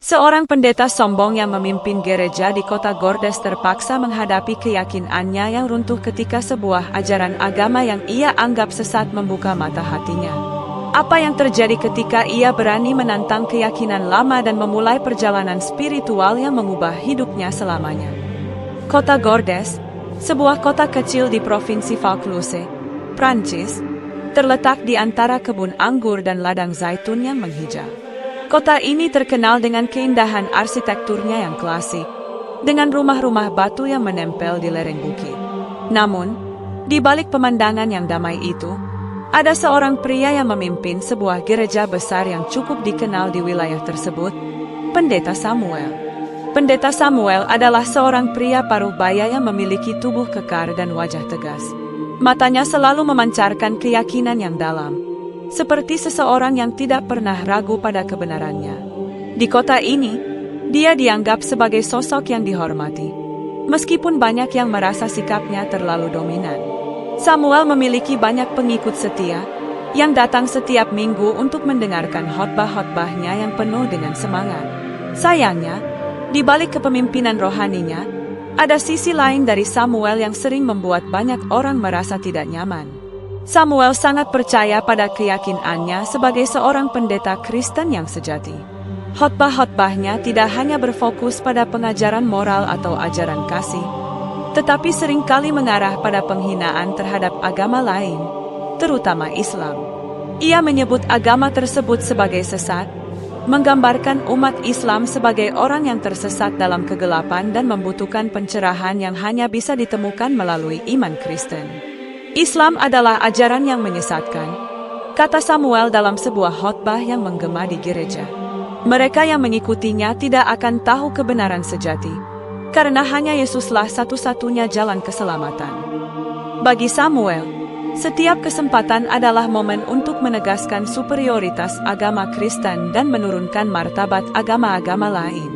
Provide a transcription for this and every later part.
Seorang pendeta sombong yang memimpin gereja di kota Gordes terpaksa menghadapi keyakinannya yang runtuh ketika sebuah ajaran agama yang ia anggap sesat membuka mata hatinya. Apa yang terjadi ketika ia berani menantang keyakinan lama dan memulai perjalanan spiritual yang mengubah hidupnya selamanya? Kota Gordes, sebuah kota kecil di Provinsi Vaucluse, Prancis, terletak di antara kebun anggur dan ladang zaitun yang menghijau. Kota ini terkenal dengan keindahan arsitekturnya yang klasik, dengan rumah-rumah batu yang menempel di lereng bukit. Namun, di balik pemandangan yang damai itu, ada seorang pria yang memimpin sebuah gereja besar yang cukup dikenal di wilayah tersebut, Pendeta Samuel. Pendeta Samuel adalah seorang pria paruh baya yang memiliki tubuh kekar dan wajah tegas. Matanya selalu memancarkan keyakinan yang dalam, seperti seseorang yang tidak pernah ragu pada kebenarannya. Di kota ini, dia dianggap sebagai sosok yang dihormati, meskipun banyak yang merasa sikapnya terlalu dominan. Samuel memiliki banyak pengikut setia, yang datang setiap minggu untuk mendengarkan khotbah-khotbahnya yang penuh dengan semangat. Sayangnya, di balik kepemimpinan rohaninya, ada sisi lain dari Samuel yang sering membuat banyak orang merasa tidak nyaman. Samuel sangat percaya pada keyakinannya sebagai seorang pendeta Kristen yang sejati. Khotbah-khotbahnya tidak hanya berfokus pada pengajaran moral atau ajaran kasih, tetapi seringkali mengarah pada penghinaan terhadap agama lain, terutama Islam. Ia menyebut agama tersebut sebagai sesat, menggambarkan umat Islam sebagai orang yang tersesat dalam kegelapan dan membutuhkan pencerahan yang hanya bisa ditemukan melalui iman Kristen. Islam adalah ajaran yang menyesatkan, kata Samuel dalam sebuah khotbah yang menggema di gereja. Mereka yang mengikutinya tidak akan tahu kebenaran sejati, karena hanya Yesuslah satu-satunya jalan keselamatan. Bagi Samuel, setiap kesempatan adalah momen untuk menegaskan superioritas agama Kristen dan menurunkan martabat agama-agama lain.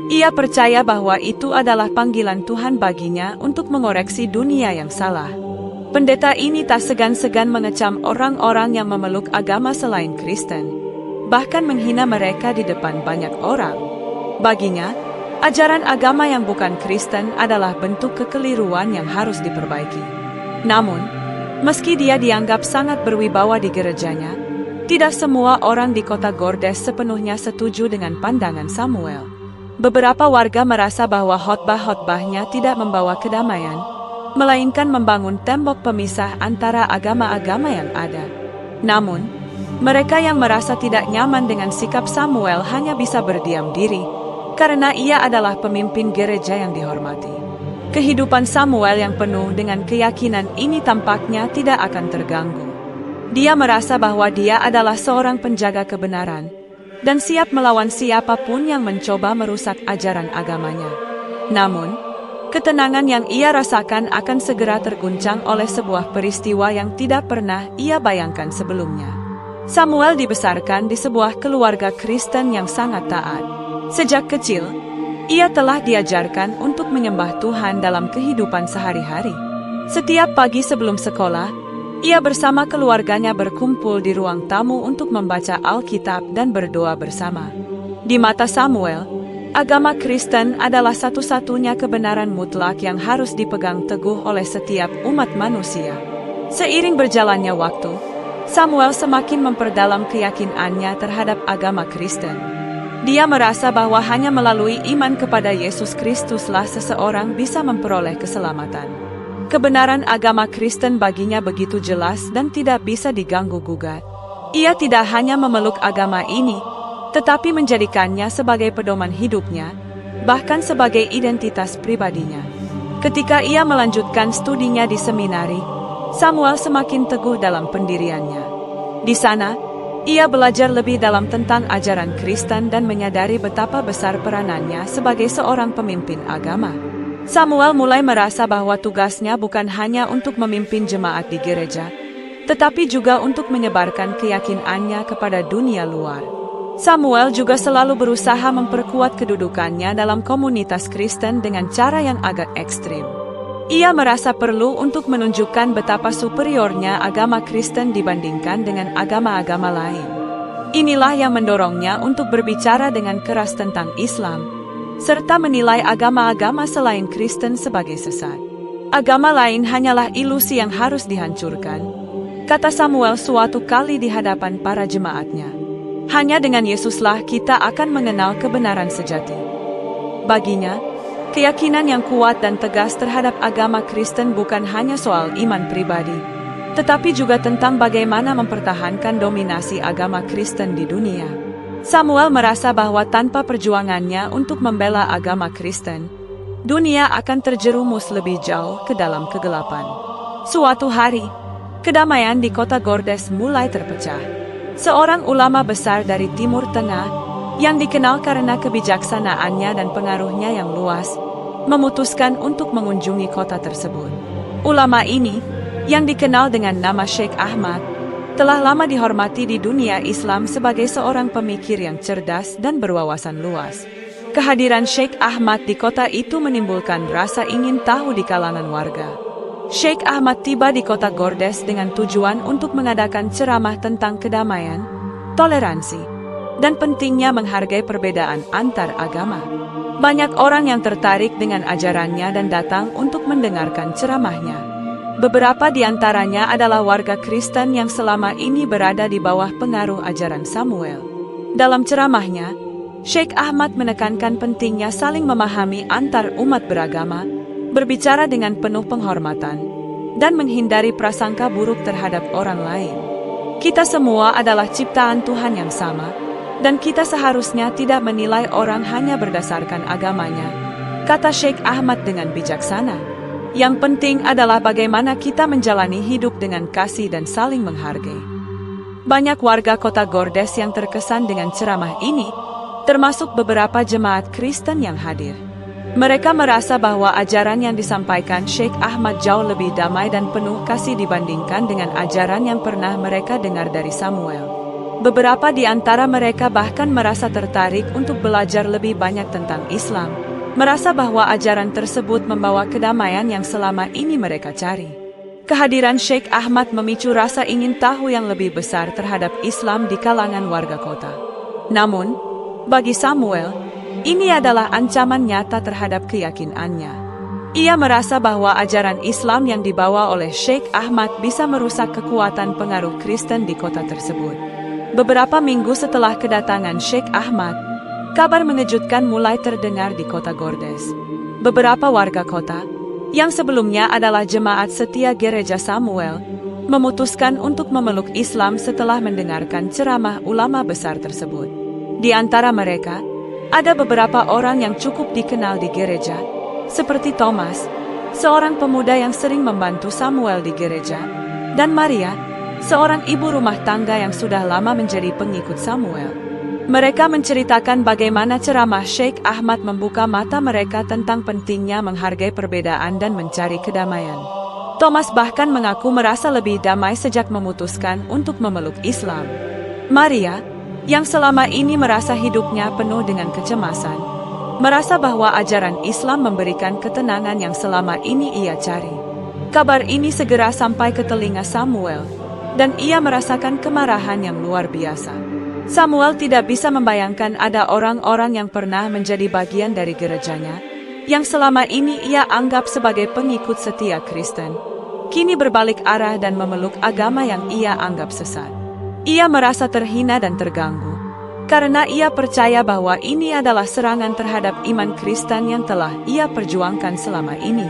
Ia percaya bahwa itu adalah panggilan Tuhan baginya untuk mengoreksi dunia yang salah. Pendeta ini tak segan-segan mengecam orang-orang yang memeluk agama selain Kristen, bahkan menghina mereka di depan banyak orang. Baginya, ajaran agama yang bukan Kristen adalah bentuk kekeliruan yang harus diperbaiki. Namun, meski dia dianggap sangat berwibawa di gerejanya, tidak semua orang di kota Gordes sepenuhnya setuju dengan pandangan Samuel. Beberapa warga merasa bahwa khotbah-khotbahnya tidak membawa kedamaian, melainkan membangun tembok pemisah antara agama-agama yang ada. Namun, mereka yang merasa tidak nyaman dengan sikap Samuel hanya bisa berdiam diri, karena ia adalah pemimpin gereja yang dihormati. Kehidupan Samuel yang penuh dengan keyakinan ini tampaknya tidak akan terganggu. Dia merasa bahwa dia adalah seorang penjaga kebenaran, dan siap melawan siapapun yang mencoba merusak ajaran agamanya. Namun, ketenangan yang ia rasakan akan segera terguncang oleh sebuah peristiwa yang tidak pernah ia bayangkan sebelumnya. Samuel dibesarkan di sebuah keluarga Kristen yang sangat taat. Sejak kecil, ia telah diajarkan untuk menyembah Tuhan dalam kehidupan sehari-hari. Setiap pagi sebelum sekolah, ia bersama keluarganya berkumpul di ruang tamu untuk membaca Alkitab dan berdoa bersama. Di mata Samuel, agama Kristen adalah satu-satunya kebenaran mutlak yang harus dipegang teguh oleh setiap umat manusia. Seiring berjalannya waktu, Samuel semakin memperdalam keyakinannya terhadap agama Kristen. Dia merasa bahwa hanya melalui iman kepada Yesus Kristuslah seseorang bisa memperoleh keselamatan. Kebenaran agama Kristen baginya begitu jelas dan tidak bisa diganggu-gugat. Ia tidak hanya memeluk agama ini, tetapi menjadikannya sebagai pedoman hidupnya, bahkan sebagai identitas pribadinya. Ketika ia melanjutkan studinya di seminari, Samuel semakin teguh dalam pendiriannya. Di sana, ia belajar lebih dalam tentang ajaran Kristen dan menyadari betapa besar peranannya sebagai seorang pemimpin agama. Samuel mulai merasa bahwa tugasnya bukan hanya untuk memimpin jemaat di gereja, tetapi juga untuk menyebarkan keyakinannya kepada dunia luar. Samuel juga selalu berusaha memperkuat kedudukannya dalam komunitas Kristen dengan cara yang agak ekstrim. Ia merasa perlu untuk menunjukkan betapa superiornya agama Kristen dibandingkan dengan agama-agama lain. Inilah yang mendorongnya untuk berbicara dengan keras tentang Islam, serta menilai agama-agama selain Kristen sebagai sesat. Agama lain hanyalah ilusi yang harus dihancurkan, kata Samuel suatu kali di hadapan para jemaatnya. Hanya dengan Yesuslah kita akan mengenal kebenaran sejati. Baginya, keyakinan yang kuat dan tegas terhadap agama Kristen bukan hanya soal iman pribadi, tetapi juga tentang bagaimana mempertahankan dominasi agama Kristen di dunia. Samuel merasa bahwa tanpa perjuangannya untuk membela agama Kristen, dunia akan terjerumus lebih jauh ke dalam kegelapan. Suatu hari, kedamaian di kota Gordes mulai terpecah. Seorang ulama besar dari Timur Tengah, yang dikenal karena kebijaksanaannya dan pengaruhnya yang luas, memutuskan untuk mengunjungi kota tersebut. Ulama ini, yang dikenal dengan nama Sheikh Ahmad, telah lama dihormati di dunia Islam sebagai seorang pemikir yang cerdas dan berwawasan luas. Kehadiran Sheikh Ahmad di kota itu menimbulkan rasa ingin tahu di kalangan warga. Sheikh Ahmad tiba di kota Gordes dengan tujuan untuk mengadakan ceramah tentang kedamaian, toleransi, dan pentingnya menghargai perbedaan antar agama. Banyak orang yang tertarik dengan ajarannya dan datang untuk mendengarkan ceramahnya. Beberapa di antaranya adalah warga Kristen yang selama ini berada di bawah pengaruh ajaran Samuel. Dalam ceramahnya, Sheikh Ahmad menekankan pentingnya saling memahami antar umat beragama, berbicara dengan penuh penghormatan, dan menghindari prasangka buruk terhadap orang lain. Kita semua adalah ciptaan Tuhan yang sama, dan kita seharusnya tidak menilai orang hanya berdasarkan agamanya, kata Sheikh Ahmad dengan bijaksana. Yang penting adalah bagaimana kita menjalani hidup dengan kasih dan saling menghargai. Banyak warga kota Gordes yang terkesan dengan ceramah ini, termasuk beberapa jemaat Kristen yang hadir. Mereka merasa bahwa ajaran yang disampaikan Sheikh Ahmad jauh lebih damai dan penuh kasih dibandingkan dengan ajaran yang pernah mereka dengar dari Samuel. Beberapa di antara mereka bahkan merasa tertarik untuk belajar lebih banyak tentang Islam, merasa bahwa ajaran tersebut membawa kedamaian yang selama ini mereka cari. Kehadiran Sheikh Ahmad memicu rasa ingin tahu yang lebih besar terhadap Islam di kalangan warga kota. Namun, bagi Samuel, ini adalah ancaman nyata terhadap keyakinannya. Ia merasa bahwa ajaran Islam yang dibawa oleh Sheikh Ahmad bisa merusak kekuatan pengaruh Kristen di kota tersebut. Beberapa minggu setelah kedatangan Sheikh Ahmad, kabar mengejutkan mulai terdengar di kota Gordes. Beberapa warga kota, yang sebelumnya adalah jemaat setia gereja Samuel, memutuskan untuk memeluk Islam setelah mendengarkan ceramah ulama besar tersebut. Di antara mereka, ada beberapa orang yang cukup dikenal di gereja, seperti Thomas, seorang pemuda yang sering membantu Samuel di gereja, dan Maria, seorang ibu rumah tangga yang sudah lama menjadi pengikut Samuel. Mereka menceritakan bagaimana ceramah Sheikh Ahmad membuka mata mereka tentang pentingnya menghargai perbedaan dan mencari kedamaian. Thomas bahkan mengaku merasa lebih damai sejak memutuskan untuk memeluk Islam. Maria, yang selama ini merasa hidupnya penuh dengan kecemasan, merasa bahwa ajaran Islam memberikan ketenangan yang selama ini ia cari. Kabar ini segera sampai ke telinga Samuel, dan ia merasakan kemarahan yang luar biasa. Samuel tidak bisa membayangkan ada orang-orang yang pernah menjadi bagian dari gerejanya, yang selama ini ia anggap sebagai pengikut setia Kristen, kini berbalik arah dan memeluk agama yang ia anggap sesat. Ia merasa terhina dan terganggu, karena ia percaya bahwa ini adalah serangan terhadap iman Kristen yang telah ia perjuangkan selama ini.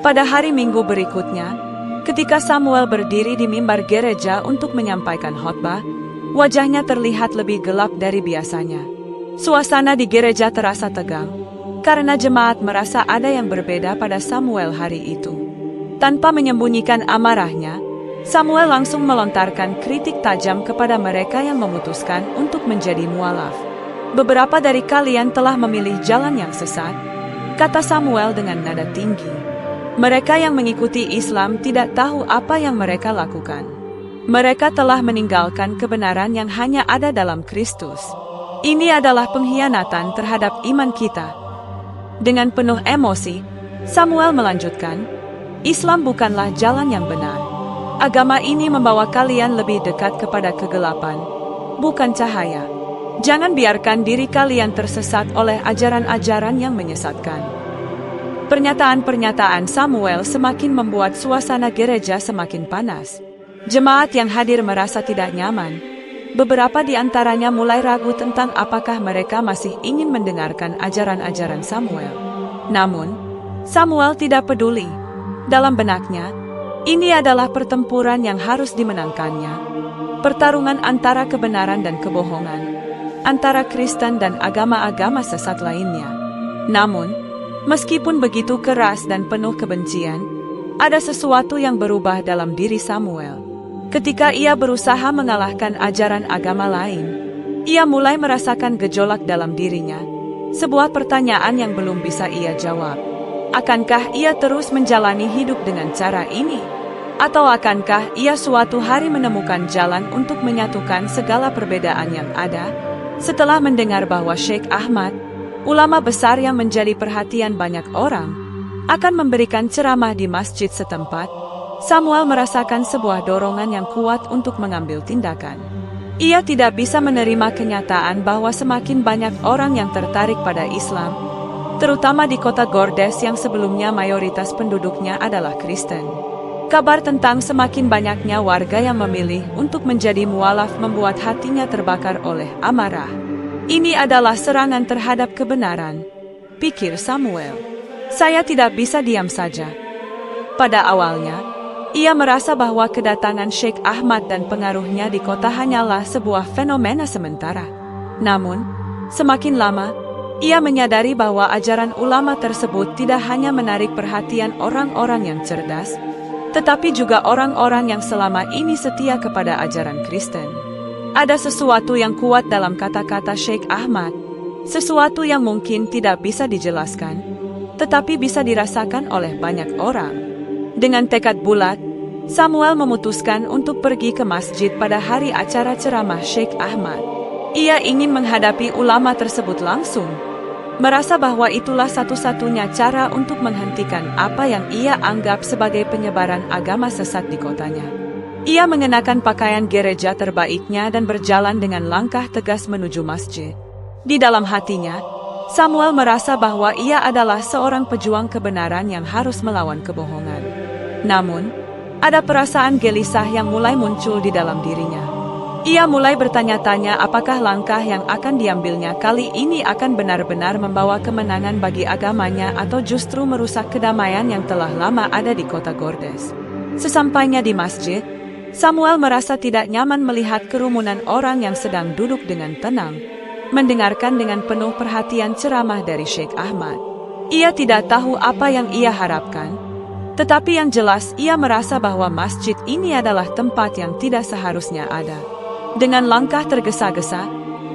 Pada hari Minggu berikutnya, ketika Samuel berdiri di mimbar gereja untuk menyampaikan khotbah, wajahnya terlihat lebih gelap dari biasanya. Suasana di gereja terasa tegang, karena jemaat merasa ada yang berbeda pada Samuel hari itu. Tanpa menyembunyikan amarahnya, Samuel langsung melontarkan kritik tajam kepada mereka yang memutuskan untuk menjadi mualaf. Beberapa dari kalian telah memilih jalan yang sesat, kata Samuel dengan nada tinggi. Mereka yang mengikuti Islam tidak tahu apa yang mereka lakukan. Mereka telah meninggalkan kebenaran yang hanya ada dalam Kristus. Ini adalah pengkhianatan terhadap iman kita. Dengan penuh emosi, Samuel melanjutkan, Islam bukanlah jalan yang benar. Agama ini membawa kalian lebih dekat kepada kegelapan, bukan cahaya. Jangan biarkan diri kalian tersesat oleh ajaran-ajaran yang menyesatkan. Pernyataan-pernyataan Samuel semakin membuat suasana gereja semakin panas. Jemaat yang hadir merasa tidak nyaman. Beberapa di antaranya mulai ragu tentang apakah mereka masih ingin mendengarkan ajaran-ajaran Samuel. Namun, Samuel tidak peduli. Dalam benaknya, ini adalah pertempuran yang harus dimenangkannya. Pertarungan antara kebenaran dan kebohongan, antara Kristen dan agama-agama sesat lainnya. Namun, meskipun begitu keras dan penuh kebencian, ada sesuatu yang berubah dalam diri Samuel. Ketika ia berusaha mengalahkan ajaran agama lain, ia mulai merasakan gejolak dalam dirinya. Sebuah pertanyaan yang belum bisa ia jawab. Akankah ia terus menjalani hidup dengan cara ini? Atau akankah ia suatu hari menemukan jalan untuk menyatukan segala perbedaan yang ada? Setelah mendengar bahwa Sheikh Ahmad, ulama besar yang menjadi perhatian banyak orang, akan memberikan ceramah di masjid setempat, Samuel merasakan sebuah dorongan yang kuat untuk mengambil tindakan. Ia tidak bisa menerima kenyataan bahwa semakin banyak orang yang tertarik pada Islam, terutama di kota Gordes yang sebelumnya mayoritas penduduknya adalah Kristen. Kabar tentang semakin banyaknya warga yang memilih untuk menjadi mualaf membuat hatinya terbakar oleh amarah. Ini adalah serangan terhadap kebenaran, pikir Samuel. Saya tidak bisa diam saja. Pada awalnya, ia merasa bahwa kedatangan Sheikh Ahmad dan pengaruhnya di kota hanyalah sebuah fenomena sementara. Namun, semakin lama, ia menyadari bahwa ajaran ulama tersebut tidak hanya menarik perhatian orang-orang yang cerdas, tetapi juga orang-orang yang selama ini setia kepada ajaran Kristen. Ada sesuatu yang kuat dalam kata-kata Sheikh Ahmad, sesuatu yang mungkin tidak bisa dijelaskan, tetapi bisa dirasakan oleh banyak orang. Dengan tekad bulat, Samuel memutuskan untuk pergi ke masjid pada hari acara ceramah Sheikh Ahmad. Ia ingin menghadapi ulama tersebut langsung, merasa bahwa itulah satu-satunya cara untuk menghentikan apa yang ia anggap sebagai penyebaran agama sesat di kotanya. Ia mengenakan pakaian gereja terbaiknya dan berjalan dengan langkah tegas menuju masjid. Di dalam hatinya, Samuel merasa bahwa ia adalah seorang pejuang kebenaran yang harus melawan kebohongan. Namun, ada perasaan gelisah yang mulai muncul di dalam dirinya. Ia mulai bertanya-tanya apakah langkah yang akan diambilnya kali ini akan benar-benar membawa kemenangan bagi agamanya atau justru merusak kedamaian yang telah lama ada di kota Gordes. Sesampainya di masjid, Samuel merasa tidak nyaman melihat kerumunan orang yang sedang duduk dengan tenang, mendengarkan dengan penuh perhatian ceramah dari Sheikh Ahmad. Ia tidak tahu apa yang ia harapkan, tetapi yang jelas ia merasa bahwa masjid ini adalah tempat yang tidak seharusnya ada. Dengan langkah tergesa-gesa,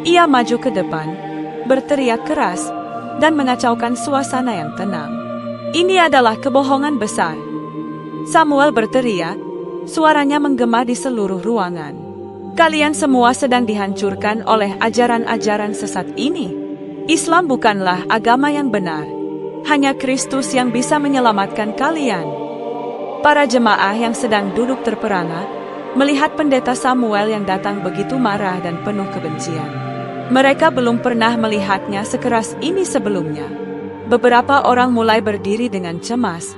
ia maju ke depan, berteriak keras, dan mengacaukan suasana yang tenang. Ini adalah kebohongan besar. Samuel berteriak, suaranya menggema di seluruh ruangan. Kalian semua sedang dihancurkan oleh ajaran-ajaran sesat ini. Islam bukanlah agama yang benar. Hanya Kristus yang bisa menyelamatkan kalian. Para jemaah yang sedang duduk terperangah, melihat pendeta Samuel yang datang begitu marah dan penuh kebencian. Mereka belum pernah melihatnya sekeras ini sebelumnya. Beberapa orang mulai berdiri dengan cemas,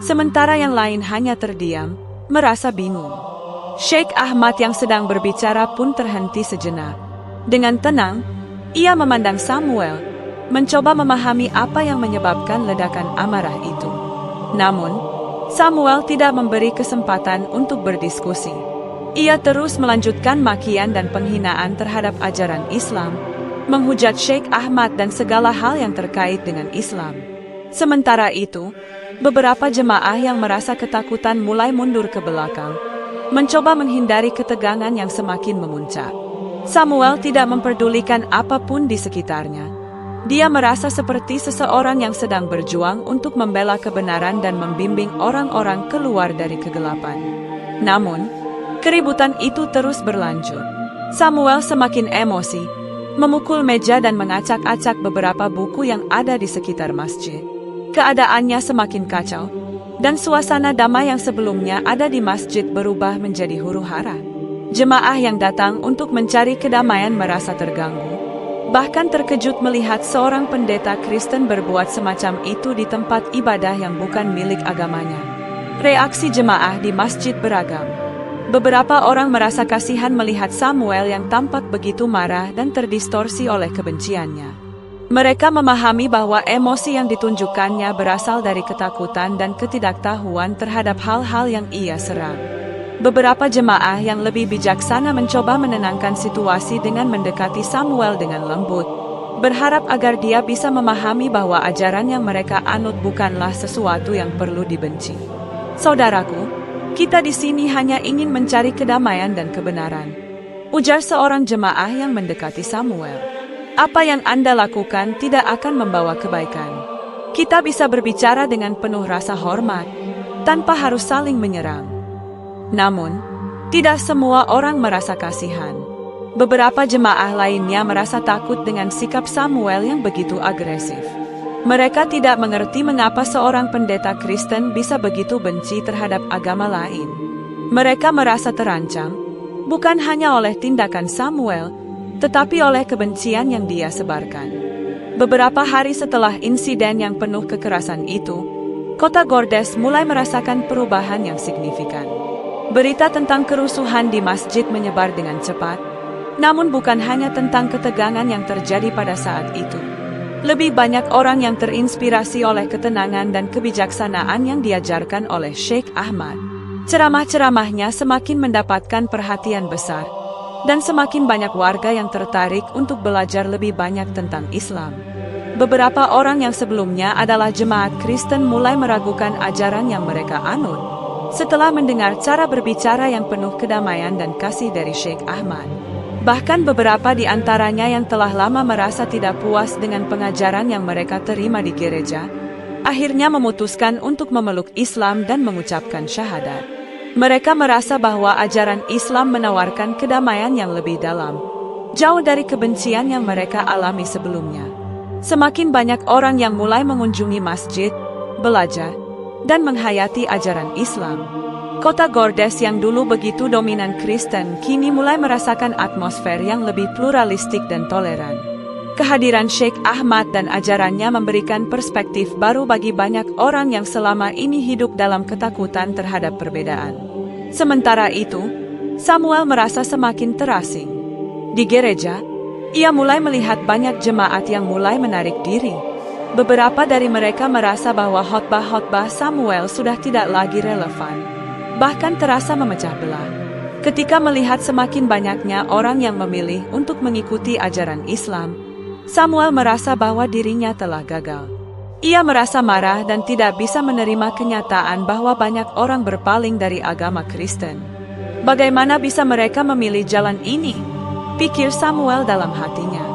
sementara yang lain hanya terdiam, merasa bingung. Sheikh Ahmad yang sedang berbicara pun terhenti sejenak. Dengan tenang, ia memandang Samuel, mencoba memahami apa yang menyebabkan ledakan amarah itu. Namun, Samuel tidak memberi kesempatan untuk berdiskusi. Ia terus melanjutkan makian dan penghinaan terhadap ajaran Islam, menghujat Sheikh Ahmad dan segala hal yang terkait dengan Islam. Sementara itu, beberapa jemaah yang merasa ketakutan mulai mundur ke belakang, mencoba menghindari ketegangan yang semakin memuncak. Samuel tidak memperdulikan apapun di sekitarnya. Dia merasa seperti seseorang yang sedang berjuang untuk membela kebenaran dan membimbing orang-orang keluar dari kegelapan. Namun, keributan itu terus berlanjut. Samuel semakin emosi, memukul meja dan mengacak-acak beberapa buku yang ada di sekitar masjid. Keadaannya semakin kacau, dan suasana damai yang sebelumnya ada di masjid berubah menjadi huru-hara. Jemaah yang datang untuk mencari kedamaian merasa terganggu, bahkan terkejut melihat seorang pendeta Kristen berbuat semacam itu di tempat ibadah yang bukan milik agamanya. Reaksi jemaah di masjid beragam. Beberapa orang merasa kasihan melihat Samuel yang tampak begitu marah dan terdistorsi oleh kebenciannya. Mereka memahami bahwa emosi yang ditunjukkannya berasal dari ketakutan dan ketidaktahuan terhadap hal-hal yang ia serang. Beberapa jemaah yang lebih bijaksana mencoba menenangkan situasi dengan mendekati Samuel dengan lembut, berharap agar dia bisa memahami bahwa ajaran yang mereka anut bukanlah sesuatu yang perlu dibenci. Saudaraku, kita di sini hanya ingin mencari kedamaian dan kebenaran, ujar seorang jemaah yang mendekati Samuel. Apa yang Anda lakukan tidak akan membawa kebaikan. Kita bisa berbicara dengan penuh rasa hormat, tanpa harus saling menyerang. Namun, tidak semua orang merasa kasihan. Beberapa jemaah lainnya merasa takut dengan sikap Samuel yang begitu agresif. Mereka tidak mengerti mengapa seorang pendeta Kristen bisa begitu benci terhadap agama lain. Mereka merasa terancam, bukan hanya oleh tindakan Samuel, tetapi oleh kebencian yang dia sebarkan. Beberapa hari setelah insiden yang penuh kekerasan itu, kota Gordes mulai merasakan perubahan yang signifikan. Berita tentang kerusuhan di masjid menyebar dengan cepat, namun bukan hanya tentang ketegangan yang terjadi pada saat itu. Lebih banyak orang yang terinspirasi oleh ketenangan dan kebijaksanaan yang diajarkan oleh Sheikh Ahmad. Ceramah-ceramahnya semakin mendapatkan perhatian besar, dan semakin banyak warga yang tertarik untuk belajar lebih banyak tentang Islam. Beberapa orang yang sebelumnya adalah jemaat Kristen mulai meragukan ajaran yang mereka anut setelah mendengar cara berbicara yang penuh kedamaian dan kasih dari Sheikh Ahmad. Bahkan beberapa di antaranya yang telah lama merasa tidak puas dengan pengajaran yang mereka terima di gereja, akhirnya memutuskan untuk memeluk Islam dan mengucapkan syahadat. Mereka merasa bahwa ajaran Islam menawarkan kedamaian yang lebih dalam, jauh dari kebencian yang mereka alami sebelumnya. Semakin banyak orang yang mulai mengunjungi masjid, belajar, dan menghayati ajaran Islam. Kota Gordes yang dulu begitu dominan Kristen kini mulai merasakan atmosfer yang lebih pluralistik dan toleran. Kehadiran Sheikh Ahmad dan ajarannya memberikan perspektif baru bagi banyak orang yang selama ini hidup dalam ketakutan terhadap perbedaan. Sementara itu, Samuel merasa semakin terasing. Di gereja, ia mulai melihat banyak jemaat yang mulai menarik diri. Beberapa dari mereka merasa bahwa khotbah-khotbah Samuel sudah tidak lagi relevan, bahkan terasa memecah belah. Ketika melihat semakin banyaknya orang yang memilih untuk mengikuti ajaran Islam, Samuel merasa bahwa dirinya telah gagal. Ia merasa marah dan tidak bisa menerima kenyataan bahwa banyak orang berpaling dari agama Kristen. Bagaimana bisa mereka memilih jalan ini? Pikir Samuel dalam hatinya.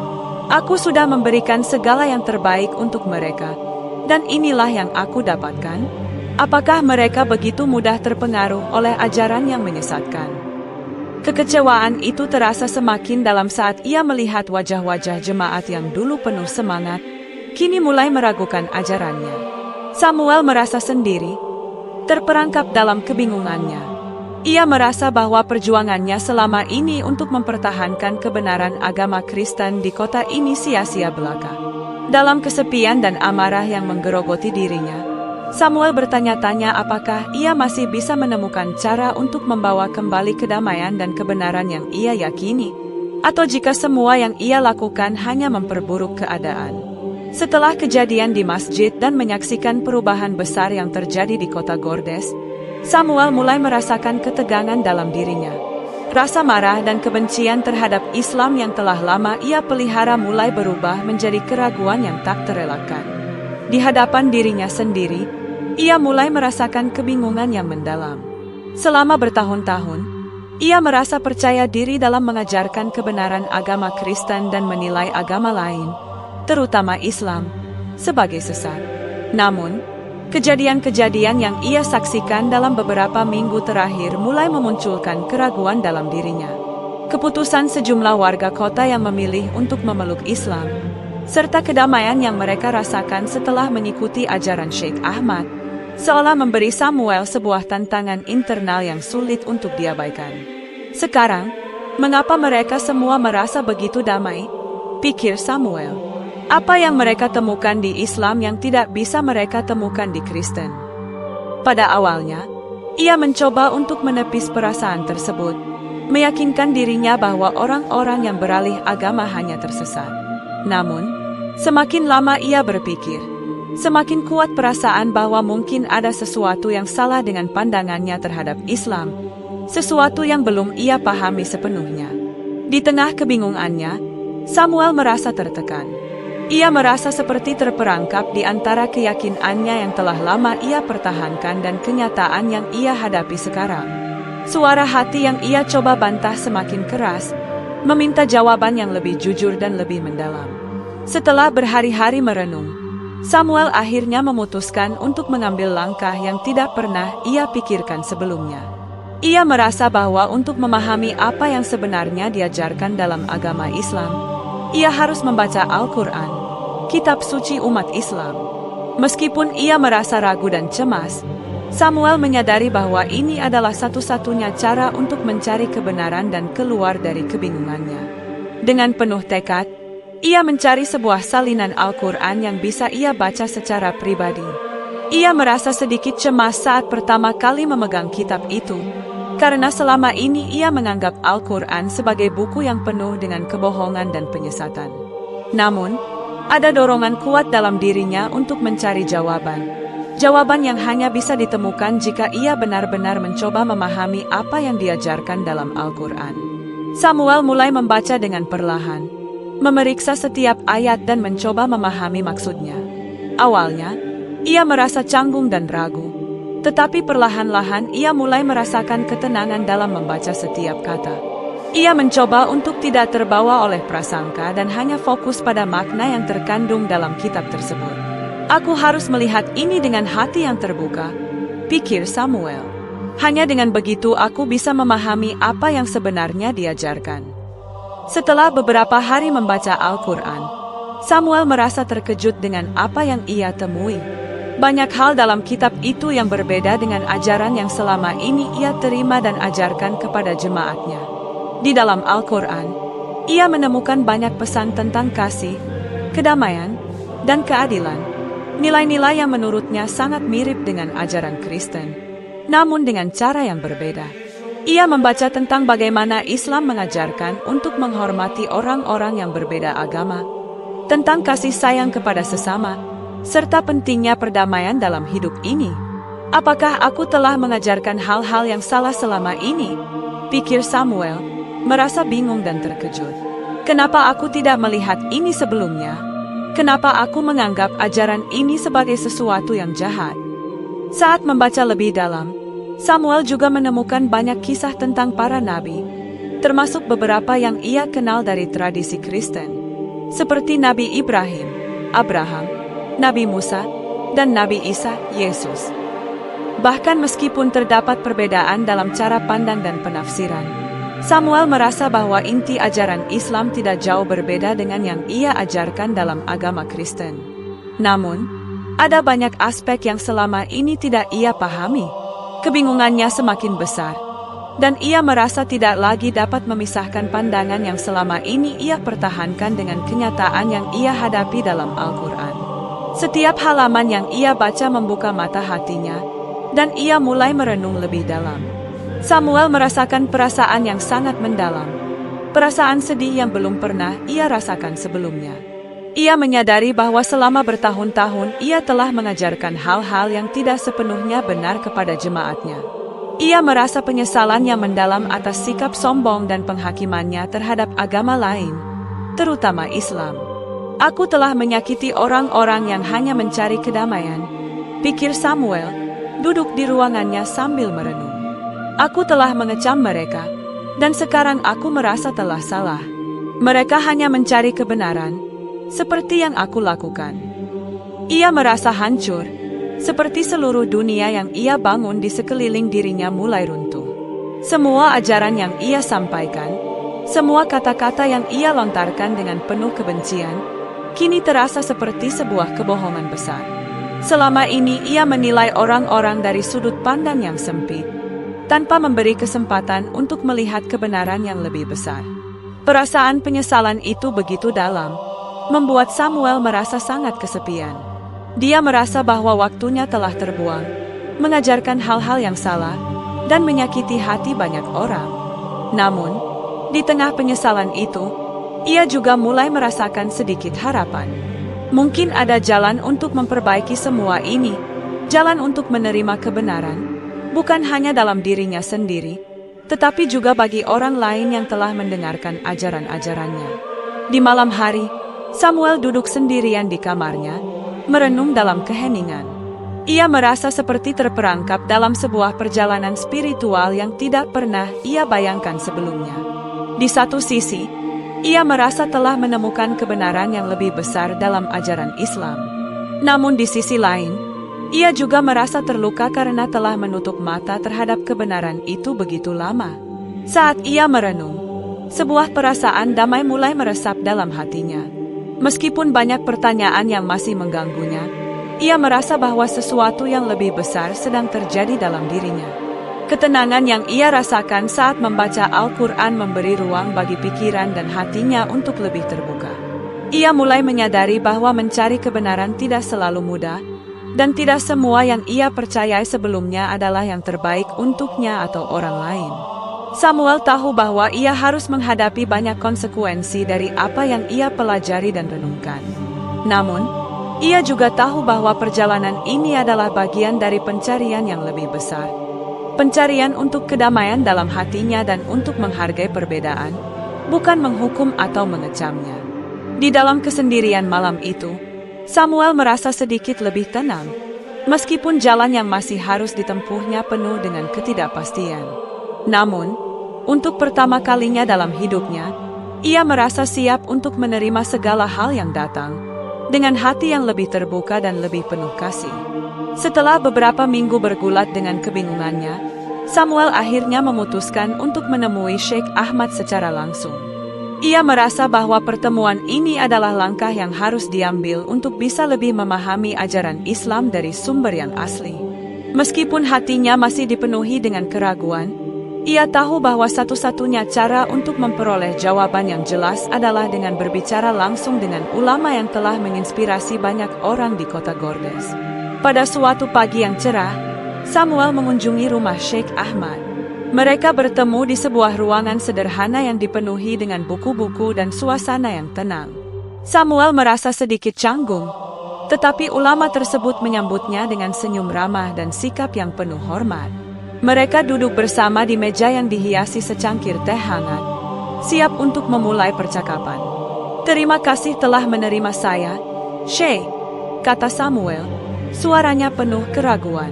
Aku sudah memberikan segala yang terbaik untuk mereka, dan inilah yang aku dapatkan. Apakah mereka begitu mudah terpengaruh oleh ajaran yang menyesatkan? Kekecewaan itu terasa semakin dalam saat ia melihat wajah-wajah jemaat yang dulu penuh semangat, kini mulai meragukan ajarannya. Samuel merasa sendiri, terperangkap dalam kebingungannya. Ia merasa bahwa perjuangannya selama ini untuk mempertahankan kebenaran agama Kristen di kota ini sia-sia belaka. Dalam kesepian dan amarah yang menggerogoti dirinya, Samuel bertanya-tanya apakah ia masih bisa menemukan cara untuk membawa kembali kedamaian dan kebenaran yang ia yakini, atau jika semua yang ia lakukan hanya memperburuk keadaan. Setelah kejadian di masjid dan menyaksikan perubahan besar yang terjadi di kota Gordes, Samuel mulai merasakan ketegangan dalam dirinya. Rasa marah dan kebencian terhadap Islam yang telah lama ia pelihara mulai berubah menjadi keraguan yang tak terelakkan. Di hadapan dirinya sendiri, ia mulai merasakan kebingungan yang mendalam. Selama bertahun-tahun, ia merasa percaya diri dalam mengajarkan kebenaran agama Kristen dan menilai agama lain, terutama Islam, sebagai sesat. Namun, kejadian-kejadian yang ia saksikan dalam beberapa minggu terakhir mulai memunculkan keraguan dalam dirinya. Keputusan sejumlah warga kota yang memilih untuk memeluk Islam, serta kedamaian yang mereka rasakan setelah mengikuti ajaran Sheikh Ahmad, seolah memberi Samuel sebuah tantangan internal yang sulit untuk diabaikan. Sekarang, mengapa mereka semua merasa begitu damai? Pikir Samuel. Apa yang mereka temukan di Islam yang tidak bisa mereka temukan di Kristen? Pada awalnya, ia mencoba untuk menepis perasaan tersebut, meyakinkan dirinya bahwa orang-orang yang beralih agama hanya tersesat. Namun, semakin lama ia berpikir, semakin kuat perasaan bahwa mungkin ada sesuatu yang salah dengan pandangannya terhadap Islam, sesuatu yang belum ia pahami sepenuhnya. Di tengah kebingungannya, Samuel merasa tertekan. Ia merasa seperti terperangkap di antara keyakinannya yang telah lama ia pertahankan dan kenyataan yang ia hadapi sekarang. Suara hati yang ia coba bantah semakin keras, meminta jawaban yang lebih jujur dan lebih mendalam. Setelah berhari-hari merenung, Samuel akhirnya memutuskan untuk mengambil langkah yang tidak pernah ia pikirkan sebelumnya. Ia merasa bahwa untuk memahami apa yang sebenarnya diajarkan dalam agama Islam, ia harus membaca Al-Quran, kitab suci umat Islam. Meskipun ia merasa ragu dan cemas, Samuel menyadari bahwa ini adalah satu-satunya cara untuk mencari kebenaran dan keluar dari kebingungannya. Dengan penuh tekad, ia mencari sebuah salinan Al-Quran yang bisa ia baca secara pribadi. Ia merasa sedikit cemas saat pertama kali memegang kitab itu, karena selama ini ia menganggap Al-Quran sebagai buku yang penuh dengan kebohongan dan penyesatan. Namun, ada dorongan kuat dalam dirinya untuk mencari jawaban. Jawaban yang hanya bisa ditemukan jika ia benar-benar mencoba memahami apa yang diajarkan dalam Al-Quran. Samuel mulai membaca dengan perlahan, memeriksa setiap ayat dan mencoba memahami maksudnya. Awalnya, ia merasa canggung dan ragu. Tetapi perlahan-lahan ia mulai merasakan ketenangan dalam membaca setiap kata. Ia mencoba untuk tidak terbawa oleh prasangka dan hanya fokus pada makna yang terkandung dalam kitab tersebut. Aku harus melihat ini dengan hati yang terbuka, pikir Samuel. Hanya dengan begitu aku bisa memahami apa yang sebenarnya diajarkan. Setelah beberapa hari membaca Al-Quran, Samuel merasa terkejut dengan apa yang ia temui. Banyak hal dalam kitab itu yang berbeda dengan ajaran yang selama ini ia terima dan ajarkan kepada jemaatnya. Di dalam Al-Quran, ia menemukan banyak pesan tentang kasih, kedamaian, dan keadilan. Nilai-nilai yang menurutnya sangat mirip dengan ajaran Kristen, namun dengan cara yang berbeda. Ia membaca tentang bagaimana Islam mengajarkan untuk menghormati orang-orang yang berbeda agama, tentang kasih sayang kepada sesama, serta pentingnya perdamaian dalam hidup ini. Apakah aku telah mengajarkan hal-hal yang salah selama ini? Pikir Samuel, merasa bingung dan terkejut. Kenapa aku tidak melihat ini sebelumnya? Kenapa aku menganggap ajaran ini sebagai sesuatu yang jahat? Saat membaca lebih dalam, Samuel juga menemukan banyak kisah tentang para nabi, termasuk beberapa yang ia kenal dari tradisi Kristen, seperti Nabi Ibrahim, Abraham, Nabi Musa, dan Nabi Isa, Yesus. Bahkan meskipun terdapat perbedaan dalam cara pandang dan penafsiran, Samuel merasa bahwa inti ajaran Islam tidak jauh berbeda dengan yang ia ajarkan dalam agama Kristen. Namun, ada banyak aspek yang selama ini tidak ia pahami. Kebingungannya semakin besar, dan ia merasa tidak lagi dapat memisahkan pandangan yang selama ini ia pertahankan dengan kenyataan yang ia hadapi dalam Al-Quran. Setiap halaman yang ia baca membuka mata hatinya, dan ia mulai merenung lebih dalam. Samuel merasakan perasaan yang sangat mendalam, perasaan sedih yang belum pernah ia rasakan sebelumnya. Ia menyadari bahwa selama bertahun-tahun ia telah mengajarkan hal-hal yang tidak sepenuhnya benar kepada jemaatnya. Ia merasa penyesalan yang mendalam atas sikap sombong dan penghakimannya terhadap agama lain, terutama Islam. Aku telah menyakiti orang-orang yang hanya mencari kedamaian, pikir Samuel, duduk di ruangannya sambil merenung. Aku telah mengecam mereka, dan sekarang aku merasa telah salah. Mereka hanya mencari kebenaran, seperti yang aku lakukan. Ia merasa hancur, seperti seluruh dunia yang ia bangun di sekeliling dirinya mulai runtuh. Semua ajaran yang ia sampaikan, semua kata-kata yang ia lontarkan dengan penuh kebencian, kini terasa seperti sebuah kebohongan besar. Selama ini ia menilai orang-orang dari sudut pandang yang sempit, tanpa memberi kesempatan untuk melihat kebenaran yang lebih besar. Perasaan penyesalan itu begitu dalam, membuat Samuel merasa sangat kesepian. Dia merasa bahwa waktunya telah terbuang, mengajarkan hal-hal yang salah, dan menyakiti hati banyak orang. Namun, di tengah penyesalan itu, ia juga mulai merasakan sedikit harapan. Mungkin ada jalan untuk memperbaiki semua ini, jalan untuk menerima kebenaran, bukan hanya dalam dirinya sendiri, tetapi juga bagi orang lain yang telah mendengarkan ajaran-ajarannya. Di malam hari, Samuel duduk sendirian di kamarnya, merenung dalam keheningan. Ia merasa seperti terperangkap dalam sebuah perjalanan spiritual yang tidak pernah ia bayangkan sebelumnya. Di satu sisi, ia merasa telah menemukan kebenaran yang lebih besar dalam ajaran Islam. Namun di sisi lain, ia juga merasa terluka karena telah menutup mata terhadap kebenaran itu begitu lama. Saat ia merenung, sebuah perasaan damai mulai meresap dalam hatinya. Meskipun banyak pertanyaan yang masih mengganggunya, ia merasa bahwa sesuatu yang lebih besar sedang terjadi dalam dirinya. Ketenangan yang ia rasakan saat membaca Al-Quran memberi ruang bagi pikiran dan hatinya untuk lebih terbuka. Ia mulai menyadari bahwa mencari kebenaran tidak selalu mudah, dan tidak semua yang ia percayai sebelumnya adalah yang terbaik untuknya atau orang lain. Samuel tahu bahwa ia harus menghadapi banyak konsekuensi dari apa yang ia pelajari dan renungkan. Namun, ia juga tahu bahwa perjalanan ini adalah bagian dari pencarian yang lebih besar. Pencarian untuk kedamaian dalam hatinya dan untuk menghargai perbedaan, bukan menghukum atau mengecamnya. Di dalam kesendirian malam itu, Samuel merasa sedikit lebih tenang, meskipun jalan yang masih harus ditempuhnya penuh dengan ketidakpastian. Namun, untuk pertama kalinya dalam hidupnya, ia merasa siap untuk menerima segala hal yang datang, dengan hati yang lebih terbuka dan lebih penuh kasih. Setelah beberapa minggu bergulat dengan kebingungannya, Samuel akhirnya memutuskan untuk menemui Sheikh Ahmad secara langsung. Ia merasa bahwa pertemuan ini adalah langkah yang harus diambil untuk bisa lebih memahami ajaran Islam dari sumber yang asli. Meskipun hatinya masih dipenuhi dengan keraguan, ia tahu bahwa satu-satunya cara untuk memperoleh jawaban yang jelas adalah dengan berbicara langsung dengan ulama yang telah menginspirasi banyak orang di kota Gordes. Pada suatu pagi yang cerah, Samuel mengunjungi rumah Sheikh Ahmad. Mereka bertemu di sebuah ruangan sederhana yang dipenuhi dengan buku-buku dan suasana yang tenang. Samuel merasa sedikit canggung, tetapi ulama tersebut menyambutnya dengan senyum ramah dan sikap yang penuh hormat. Mereka duduk bersama di meja yang dihiasi secangkir teh hangat, siap untuk memulai percakapan. "Terima kasih telah menerima saya, Sheikh," kata Samuel, suaranya penuh keraguan.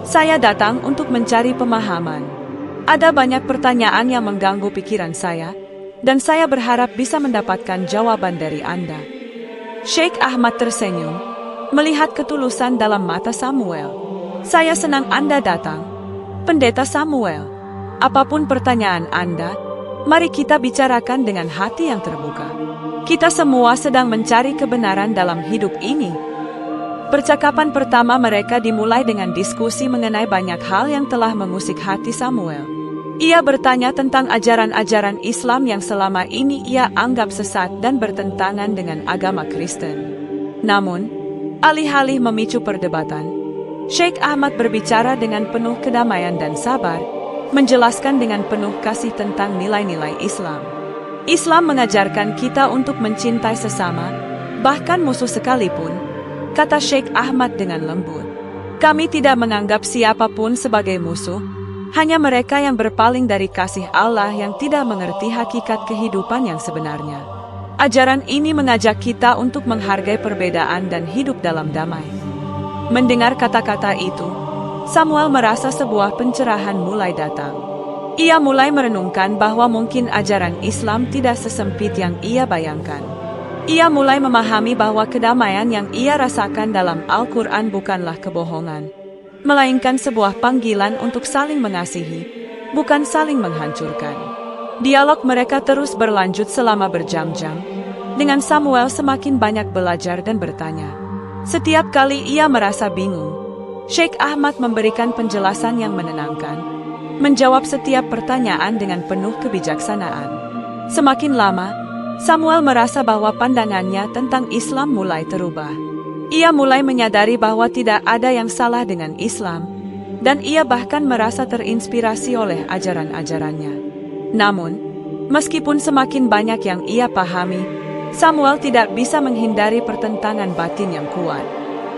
"Saya datang untuk mencari pemahaman. Ada banyak pertanyaan yang mengganggu pikiran saya, dan saya berharap bisa mendapatkan jawaban dari Anda." Sheikh Ahmad tersenyum, melihat ketulusan dalam mata Samuel. "Saya senang Anda datang, Pendeta Samuel. Apapun pertanyaan Anda, mari kita bicarakan dengan hati yang terbuka. Kita semua sedang mencari kebenaran dalam hidup ini." Percakapan pertama mereka dimulai dengan diskusi mengenai banyak hal yang telah mengusik hati Samuel. Ia bertanya tentang ajaran-ajaran Islam yang selama ini ia anggap sesat dan bertentangan dengan agama Kristen. Namun, alih-alih memicu perdebatan, Sheikh Ahmad berbicara dengan penuh kedamaian dan sabar, menjelaskan dengan penuh kasih tentang nilai-nilai Islam. Islam mengajarkan kita untuk mencintai sesama, bahkan musuh sekalipun, kata Sheikh Ahmad dengan lembut. "Kami tidak menganggap siapapun sebagai musuh, hanya mereka yang berpaling dari kasih Allah yang tidak mengerti hakikat kehidupan yang sebenarnya." Ajaran ini mengajak kita untuk menghargai perbedaan dan hidup dalam damai. Mendengar kata-kata itu, Samuel merasa sebuah pencerahan mulai datang. Ia mulai merenungkan bahwa mungkin ajaran Islam tidak sesempit yang ia bayangkan. Ia mulai memahami bahwa kedamaian yang ia rasakan dalam Al-Quran bukanlah kebohongan, melainkan sebuah panggilan untuk saling mengasihi, bukan saling menghancurkan. Dialog mereka terus berlanjut selama berjam-jam, dengan Samuel semakin banyak belajar dan bertanya. Setiap kali ia merasa bingung, Sheikh Ahmad memberikan penjelasan yang menenangkan, menjawab setiap pertanyaan dengan penuh kebijaksanaan. Semakin lama, Samuel merasa bahwa pandangannya tentang Islam mulai terubah. Ia mulai menyadari bahwa tidak ada yang salah dengan Islam, dan ia bahkan merasa terinspirasi oleh ajaran-ajarannya. Namun, meskipun semakin banyak yang ia pahami, Samuel tidak bisa menghindari pertentangan batin yang kuat.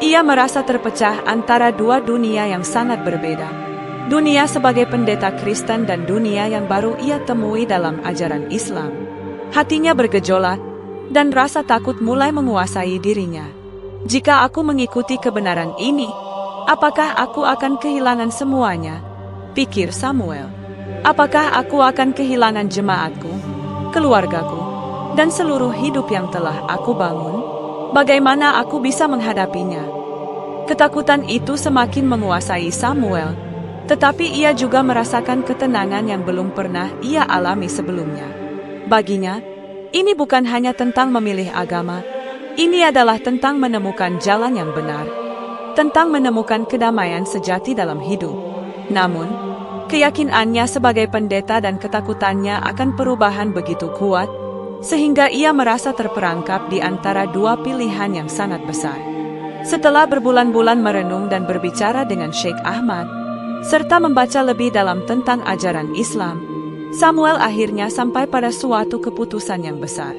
Ia merasa terpecah antara dua dunia yang sangat berbeda. Dunia sebagai pendeta Kristen dan dunia yang baru ia temui dalam ajaran Islam. Hatinya bergejolak, dan rasa takut mulai menguasai dirinya. Jika aku mengikuti kebenaran ini, apakah aku akan kehilangan semuanya? Pikir Samuel. Apakah aku akan kehilangan jemaatku, keluargaku, dan seluruh hidup yang telah aku bangun? Bagaimana aku bisa menghadapinya? Ketakutan itu semakin menguasai Samuel, tetapi ia juga merasakan ketenangan yang belum pernah ia alami sebelumnya. Baginya, ini bukan hanya tentang memilih agama, ini adalah tentang menemukan jalan yang benar, tentang menemukan kedamaian sejati dalam hidup. Namun, keyakinannya sebagai pendeta dan ketakutannya akan perubahan begitu kuat, sehingga ia merasa terperangkap di antara dua pilihan yang sangat besar. Setelah berbulan-bulan merenung dan berbicara dengan Sheikh Ahmad, serta membaca lebih dalam tentang ajaran Islam, Samuel akhirnya sampai pada suatu keputusan yang besar.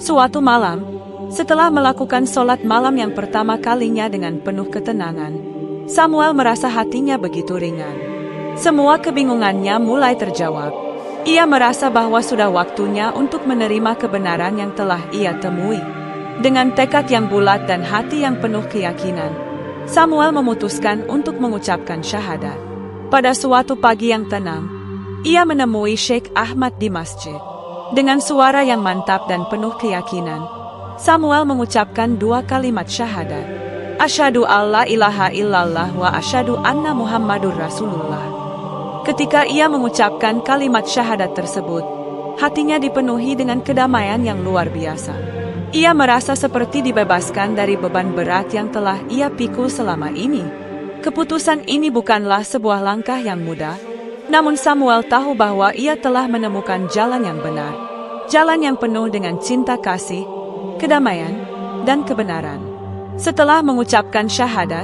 Suatu malam, setelah melakukan sholat malam yang pertama kalinya dengan penuh ketenangan, Samuel merasa hatinya begitu ringan. Semua kebingungannya mulai terjawab. Ia merasa bahwa sudah waktunya untuk menerima kebenaran yang telah ia temui. Dengan tekad yang bulat dan hati yang penuh keyakinan, Samuel memutuskan untuk mengucapkan syahadat. Pada suatu pagi yang tenang, ia menemui Sheikh Ahmad di masjid. Dengan suara yang mantap dan penuh keyakinan, Samuel mengucapkan dua kalimat syahadat. Asyhadu alla ilaha illallah wa asyhadu anna Muhammadur Rasulullah. Ketika ia mengucapkan kalimat syahadat tersebut, hatinya dipenuhi dengan kedamaian yang luar biasa. Ia merasa seperti dibebaskan dari beban berat yang telah ia pikul selama ini. Keputusan ini bukanlah sebuah langkah yang mudah, namun Samuel tahu bahwa ia telah menemukan jalan yang benar. Jalan yang penuh dengan cinta kasih, kedamaian, dan kebenaran. Setelah mengucapkan syahadat,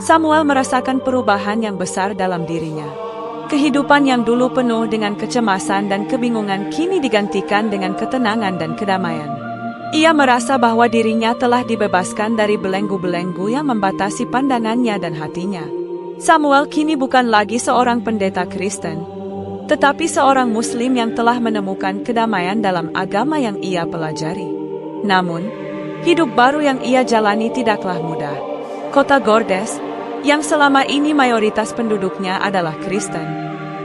Samuel merasakan perubahan yang besar dalam dirinya. Kehidupan yang dulu penuh dengan kecemasan dan kebingungan kini digantikan dengan ketenangan dan kedamaian. Ia merasa bahwa dirinya telah dibebaskan dari belenggu-belenggu yang membatasi pandangannya dan hatinya. Samuel kini bukan lagi seorang pendeta Kristen, tetapi seorang Muslim yang telah menemukan kedamaian dalam agama yang ia pelajari. Namun, hidup baru yang ia jalani tidaklah mudah. Kota Gordes, yang selama ini mayoritas penduduknya adalah Kristen,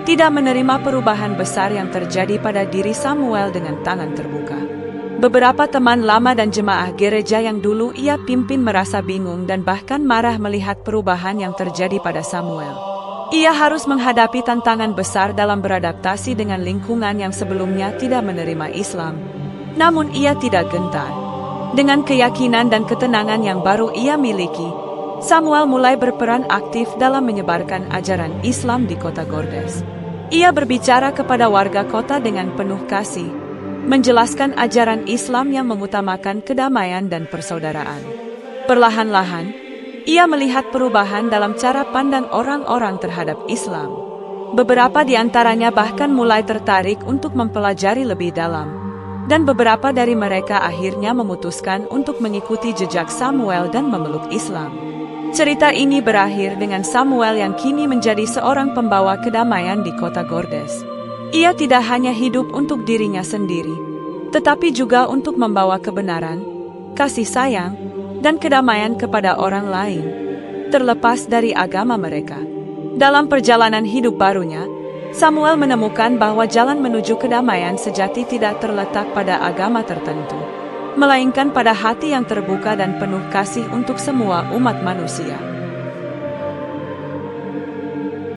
tidak menerima perubahan besar yang terjadi pada diri Samuel dengan tangan terbuka. Beberapa teman lama dan jemaah gereja yang dulu ia pimpin merasa bingung dan bahkan marah melihat perubahan yang terjadi pada Samuel. Ia harus menghadapi tantangan besar dalam beradaptasi dengan lingkungan yang sebelumnya tidak menerima Islam. Namun ia tidak gentar. Dengan keyakinan dan ketenangan yang baru ia miliki, Samuel mulai berperan aktif dalam menyebarkan ajaran Islam di kota Gordes. Ia berbicara kepada warga kota dengan penuh kasih, menjelaskan ajaran Islam yang mengutamakan kedamaian dan persaudaraan. Perlahan-lahan, ia melihat perubahan dalam cara pandang orang-orang terhadap Islam. Beberapa di antaranya bahkan mulai tertarik untuk mempelajari lebih dalam, dan beberapa dari mereka akhirnya memutuskan untuk mengikuti jejak Samuel dan memeluk Islam. Cerita ini berakhir dengan Samuel yang kini menjadi seorang pembawa kedamaian di kota Gordes. Ia tidak hanya hidup untuk dirinya sendiri, tetapi juga untuk membawa kebenaran, kasih sayang, dan kedamaian kepada orang lain, terlepas dari agama mereka. Dalam perjalanan hidup barunya, Samuel menemukan bahwa jalan menuju kedamaian sejati tidak terletak pada agama tertentu, melainkan pada hati yang terbuka dan penuh kasih untuk semua umat manusia.